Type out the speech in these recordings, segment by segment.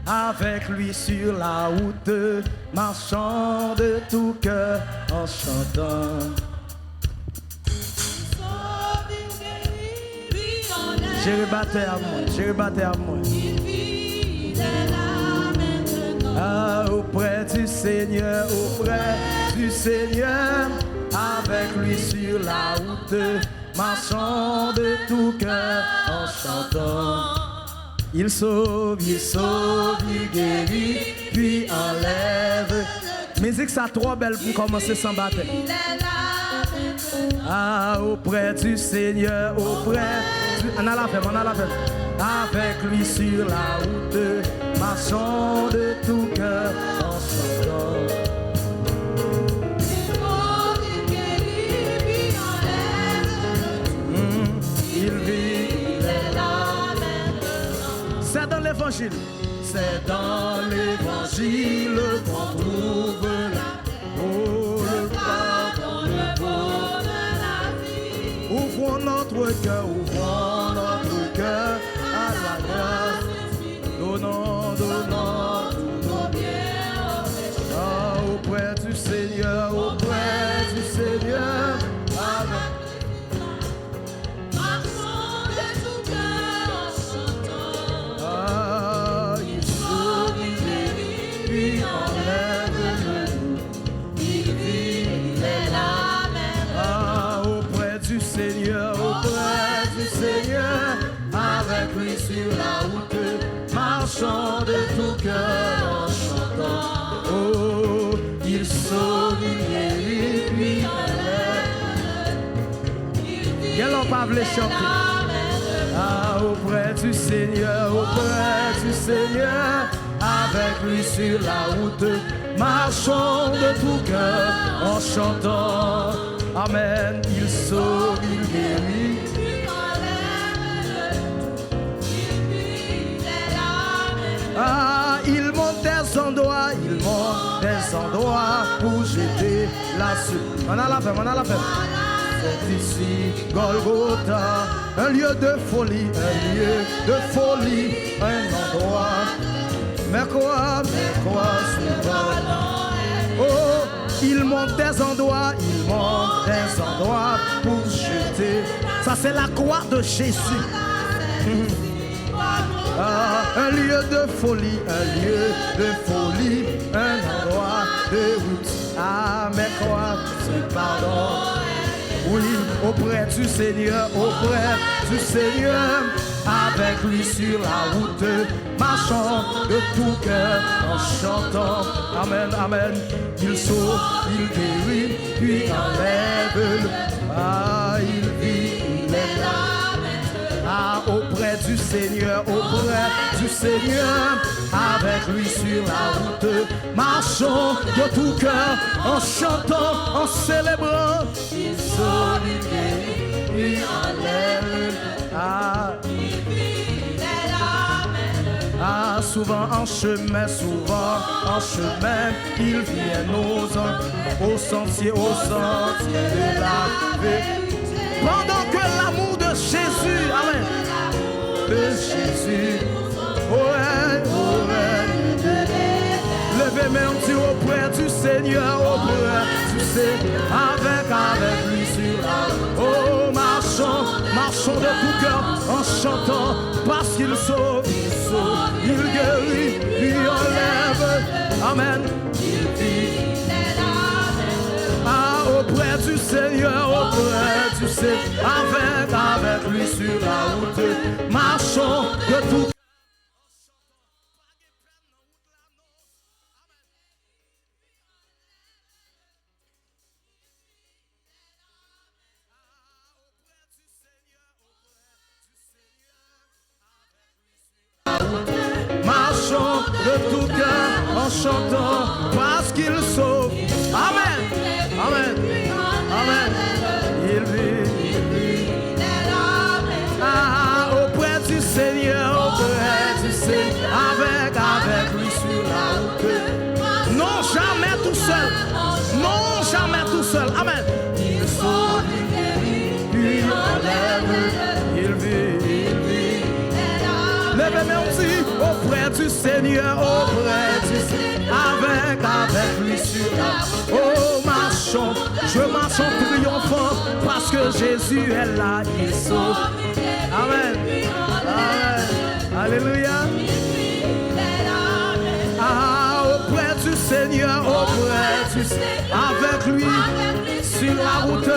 avec lui sur la route, marchant de tout cœur en chantant. J'ai rebatté à moi, j'ai rebatté à moi. Ah, auprès du Seigneur, avec lui sur la route, marchant de tout cœur en chantant. Il sauve, il guérit, puis enlève. Musique ça trop belle pour commencer sans battre. Ah, auprès du Seigneur, on a la femme, on a la femme. Avec lui sur la route, marchant de tout cœur en chantant. Il vit, il est là maintenant. C'est dans l'évangile. C'est dans l'évangile qu'on trouve le pardon, le bonheur de la vie. Ouvrons notre cœur à la grâce. Donnons tous nos biens au péché. Ah, auprès du Seigneur, avec avec lui sur la route, marchant de tout cœur en chantant. Oh, il sauve, il guérit, puis enlève. Quel on pas voulu chanter? Ah, auprès du Seigneur, avec lui sur la route, marchant de tout cœur en chantant. Amen, il sauve, il guérit. Ah, il monte des endroits pour jeter la suite. On a la femme. C'est ici, Golgotha, un lieu de folie, un endroit. Mais quoi, oh, il monte des endroits pour jeter. Ça c'est la croix de Jésus. Ah, un lieu de folie, un endroit de route. Ah, mais quoi, c'est pardon. Oui, auprès du Seigneur, avec lui sur la route, marchant de tout cœur en chantant. Amen, amen. Il sauve, il guérit, puis enlève. Ah, il vit, il est là. Ah, auprès du Seigneur, avec lui sur la route, marchons de tout cœur, en chantant, en célébrant. Il sauve, il guérit, il enlève. Ah, souvent en chemin, il vient au sentier de la vérité. Pendant que l'amour de Jésus, amen, de Jésus, levez main auprès du Seigneur, avec lui sur la route. Oh, marchons de tout cœur en chantant, parce qu'il sauve, il guérit, il enlève. Amen. Auprès du Seigneur, avec lui sur la route, marchons de tout. Marchons de tout cœur en chantant, parce qu'il sauve. Amen. Amen. Amen. Il vit. Ah, auprès du Seigneur, avec lui sur la route. Non, jamais tout seul. Amen. Il sauve, il guérit, il enlève. Il vit. Levez-moi aussi auprès du Seigneur. Seigneur, auprès du Seigneur, avec lui sur la route. Oh, marchons, je marche en triomphant, parce que Jésus est là, il sauve. Amen. Amen. Alléluia. Ah, auprès du Seigneur, auprès du Seigneur, avec lui sur la route.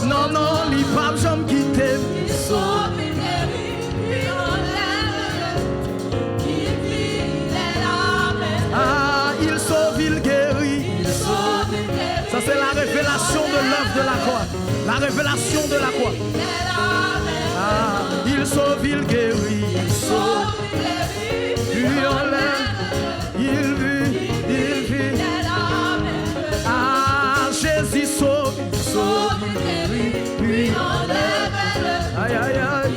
Non, non, il pas jamais quitté. Il sauve, il guérit, il enlève, il vit, il est là. Ah, il sauve, il guérit, il sauve, il guérit. Ça c'est la révélation de l'œuvre de la croix. La révélation de la croix. Ah, il sauve, il guérit, il sauve, il guérit, il enlève, il vit, il vit. Ah, Jésus sauve, il sauve, il guérit, puis enlève. Aïe, aïe, aïe.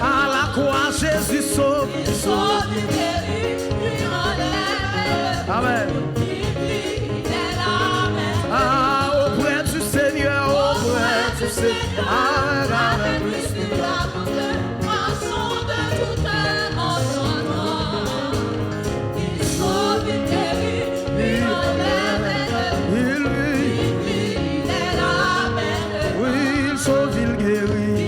À la croix, Jésus sauve, il sauve, il guérit, puis enlève. Amen. Ah, auprès du Seigneur, auprès du Seigneur, avec lui sur la route, marchons de tout émotionnement. Il sauve, il guérit, il enlève, il vit, il est là. Oui, il sauve, il guérit,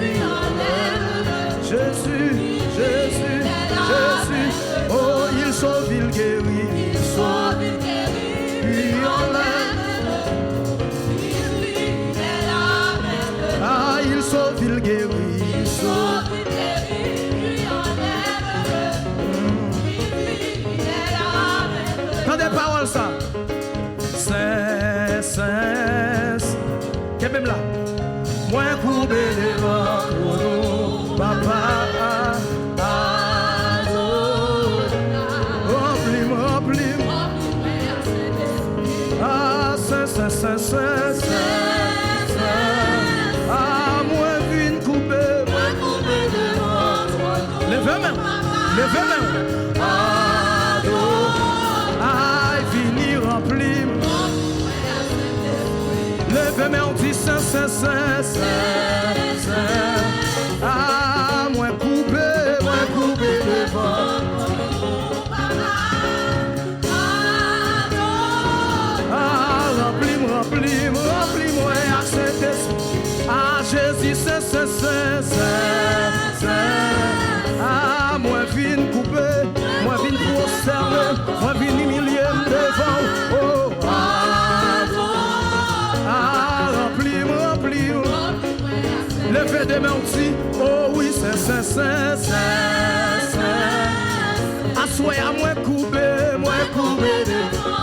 il enlève. Jésus, Jésus, Jésus, oh, il sauve, il guérit, il sauve, il guérit, il enlève. Ah, il sauve, il guérit, il sauve, il guérit, il enlève. Quand des paroles ça, c'est, qu'est même là, moi courbé devant nous, papa. Ah, moi vine couper, levez main, levez main. Ah, vini rempli. Levez main, on dit Saint. Ah, moi couper devant. Remplis-moi à Saint-Esprit. Ah, Jésus, Saint. Ah, moi vine couper, moi vine prosterner, moi vine humilier devant. Oh, ah, remplis-moi. Levez des mains, oh oui, Saint. Assoya, moi couper.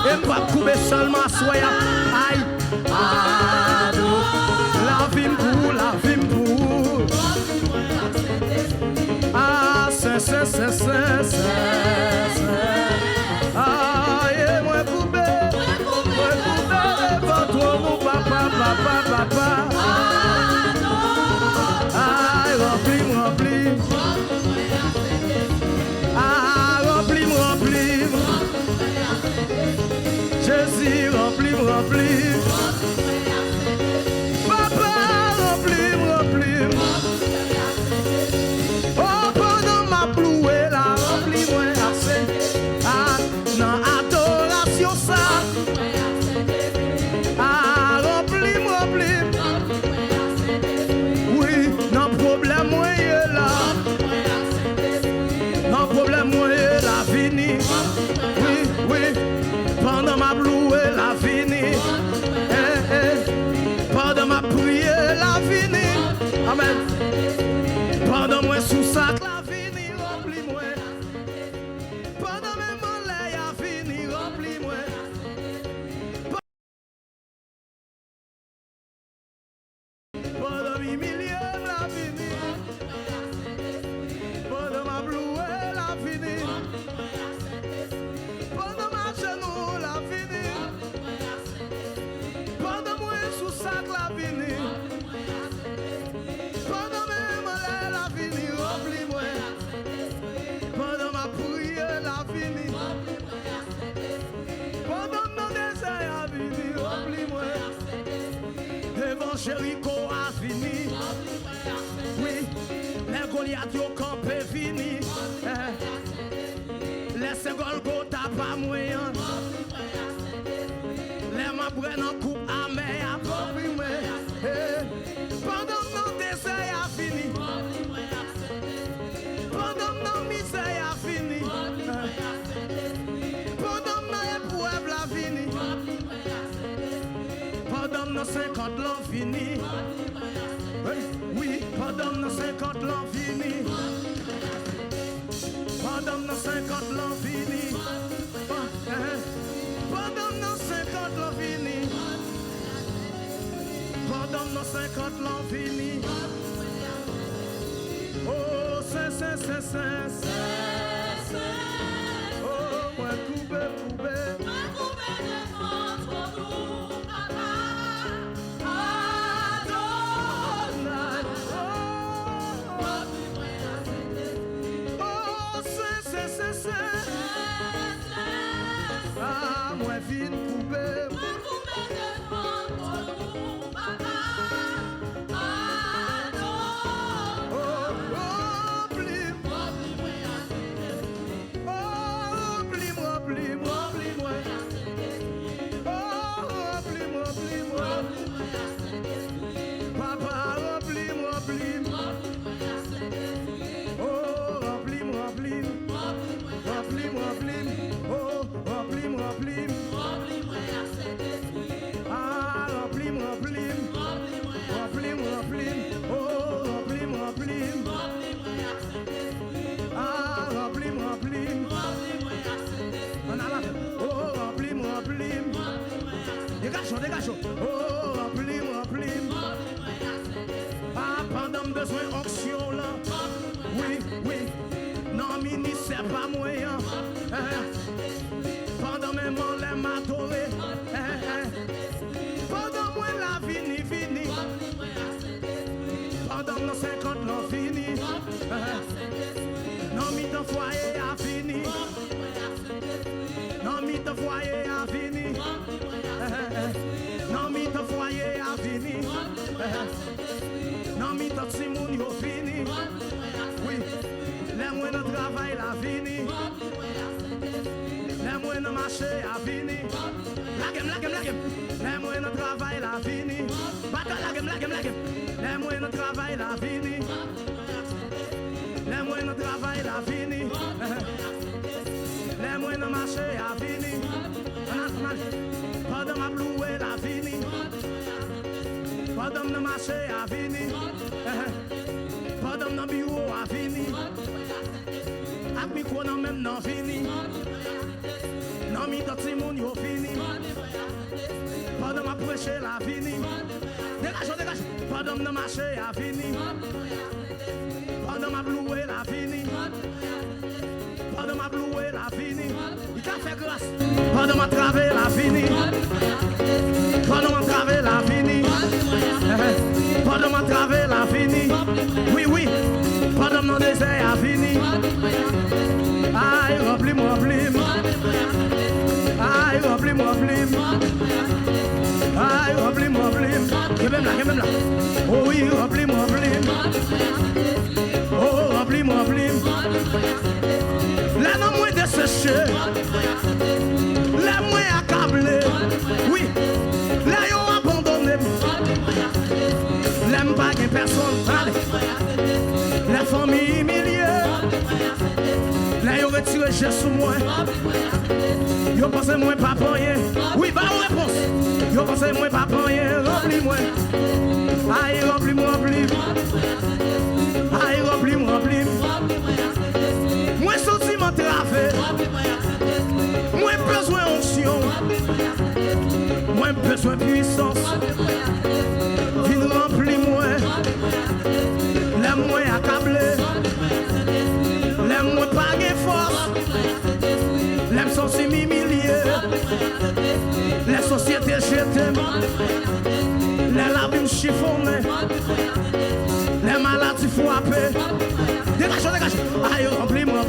Et pas couper seulement, assoya. Aïe. La vie pour. Ah, Saint. Ah, et moi couper devant toi, mon papa. Ah, remplis. Ah, remplis. Jésus, remplis. Papa, remplis. Oh, pendant ma plouée là, remplis-moi assez. Ah, dans adoration ça. Ah, remplis-moi. Oui, dans problème moi là. Dans problème moi la fini. Oui. Pendant ma plouée la fini. Pendant ma prière la fini. Amen. Pendant moi sous sac la fini, remplis-moi. Pendant mes mollets la fini, remplis-moi. Pendant mes milliers la fini. Pendant ma plouée la fini. Pendant ma genou la fini. Pendant moi sous sac la fini. Pendant mes mollets la fini, remplis-moi. Pendant ma prière la fini. Pendant mon désert la fini, remplis-moi. Devant Jéricho a fini. Goliath yo campé fini. Laisse Golgotha pas moyen. Les ma prennent en coupe amère à comprimé. Pendant nos déserts a fini. Pendant nos misères a fini. Pendant nos épreuves la fini. Pendant nos 50 l'ont fini. Oui, pendant nos 50 l'ont fini. Pendant nos 50 l'ont fini. Pendant nos 50 l'ont fini. Pendant nos 50 l'ont fini. Oh, c'est. Oh, moi coupé. Ah, moi vine coupé. Dégage. Oh, remplis. Ah, pendant besoin d'onction là. Oui. Non, ministère pas moyen. Pendant même on les m'adorer. Pendant moi la fini. Pendant nos 50 l'ont fini. Non, mi ton foyer a fini. Non, mi ton foyer a fini. Non, mi ton foyer a fini. Non, mi ton timoun yo fini. Oui, les mois de travail la fini. Les mois de marché a fini. La game. Les mois de travail la fini. Bata la game. Les mois de travail la fini. Les mois de travail la fini. Les mois de marché a fini. Pendant ma bloué la fini. Pendant ma marché a fini. Pendant ma bureau a fini. Ak micro nan même non fini. Non mi tot si moun yo fini. Pendant ma prêcher la fini. Dégage. Pendant ma marché a fini. Pendant ma bloué la fini. Pendant ma bloué la fini. Il t'a fait grâce. Pendant ma travé la fini. Pendant ma travé la fini. Pendant ma travé la fini. Oui. Pendant mon désert a fini. Aïe, remplis-moi. Aïe, remplis-moi. Aïe, remplis-moi. Give him là. Oh oui, remplis-moi. Oh, remplis-moi. Là, non, moins desséché. Là, moins accablé. Oui. Là, ils ont abandonné. Là, pas de personne. Allez. La famille humiliée. Là, ils ont retiré Jésus moi. Ils ont pensé moi pas pour rien. Oui, bah, réponse. Ils ont pensé moi pas pour rien. Remplis-moi. Aïe, remplis-moi. Aïe, remplis-moi. Moi, sentiment travé. Moi, besoin d'onction. Moi, besoin de puissance. Viens remplis-moi. L'aime-moi accablé. L'aime-moi pas de force. L'aime sont si humiliés. Les sociétés jetées. Les labyrinthes chiffonnés. Les maladies frappées. Dégage. Aïe, remplis-moi.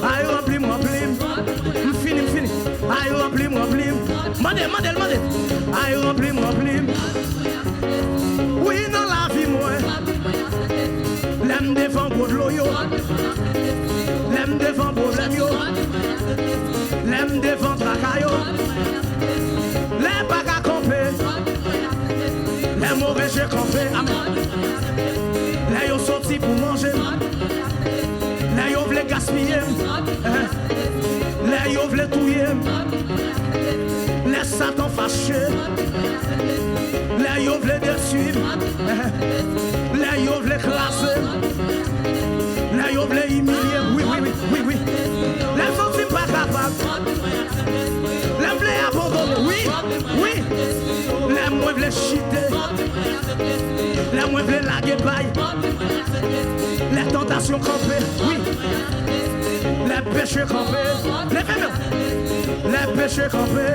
Aïe, remplis-moi. Fini. Aïe, remplis-moi. Mandel. Aïe, remplis-moi. Oui, dans la vie, moi. péché campé, amen. Là, ils sorti pour manger. Là, ils voulaient gaspiller. Là, ils voulaient touiller. Les Satan fâché. Là, ils voulaient détruire. Là, ils voulaient classer. Là, ils voulaient humilier. Oui, oui, oui, oui, oui. Là, ils sont pas capables. Là, ils voulaient abandonner. Oui, oui. Là, ils voulaient chiter. Là, ils voulaient laguer bail. Les tentations campées. Oui. Les péchés campés. Les péchés campés.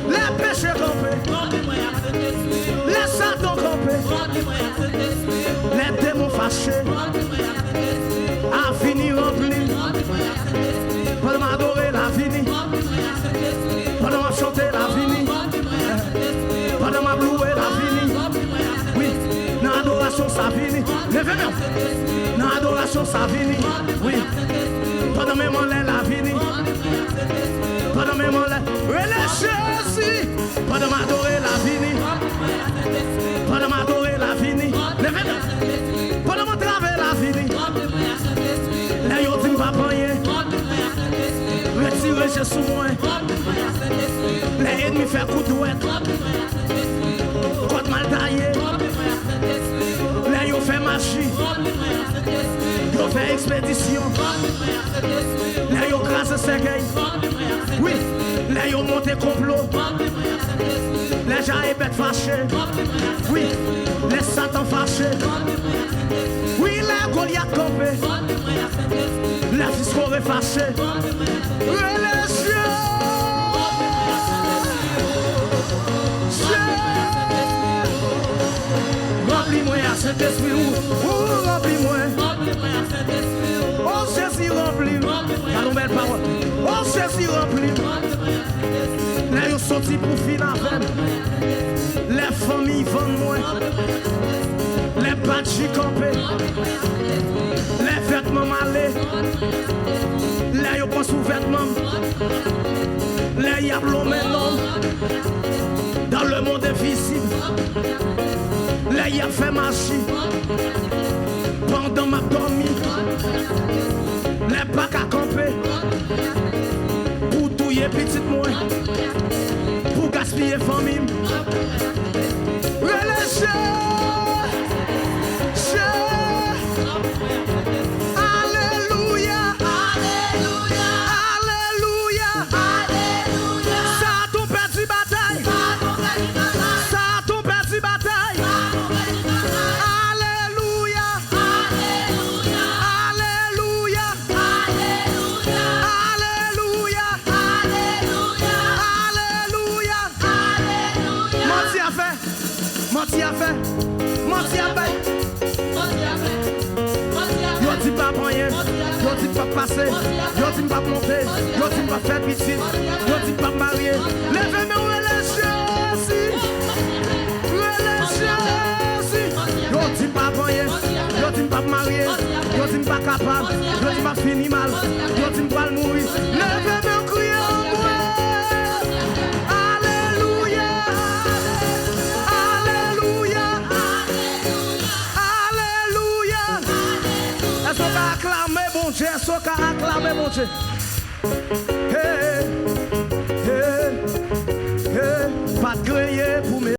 Les péchés campés. Les satans campés. Les démons fâchés. A fini rempli. Pendant m'adorer la fini. Pendant m'a chanter la fini. Pendant m'a louer la fini. Oui, dans l'adoration ça fini. Levez-moi. Dans l'adoration ça fini. Oui. Pendant mes mots la fini. Pendant mes mots relâchez-y. Pendant m'adorer la fini. Pendant m'adorer la fini. Levez-moi. Pendant m'adorer la fini. Là yo dit pas rien. Retirez chez sous moi. Les ennemis fait coup de ouette. Côte mal taillé. Là yo fait magie. Yo fait expédition. Là yo grâce Sergueï. Oui. Là yo monté complot. Les gens est bêtes fâchés. Oui. Les satans fâchés. Oui, la Goliath campé. La fisco est fâchée. Religieux. Remplis-moi à cet esprit. Remplis-moi. Oh, Jésus remplis. Allons, belle parole. Oh, Jésus remplis. Là, ils sont sortis pour finir avec. Les familles vendent moins. Les badges campés. Les vêtements malés. Là, ils pensent aux vêtements. Là, il y a maintenant. Dans le monde invisible. Là, il a fait magie. Pendant ma dormi. Les bacs à camper. Pour touiller petite moi. Pour gaspiller famille. Relâchez. Alléluia. Alléluia. Alléluia. Alléluia. Ça a ton perdu bataille. Ça a ton perdu bataille. Alléluia. Alléluia. Alléluia. Alléluia. Alléluia. Alléluia. Alléluia. Menti a fait. Menti a fait. Menti a fait. Yo dit pas rien, yo dit pas passer, yo dit pas monter, yo dit pas faire piscine, yo dit pas marier. Levez-moi relâchez-y, relâchez-y. Yo dit pas rien, yo dit pas marier, yo dit pas capable, yo dit pas fini mal, yo dit pas mourir. Levez-moi crier en moi. Alléluia, alléluia, alléluia. Est-ce qu'on a acclamé bon Dieu? Est-ce qu'on a acclamé bon Dieu? Hey.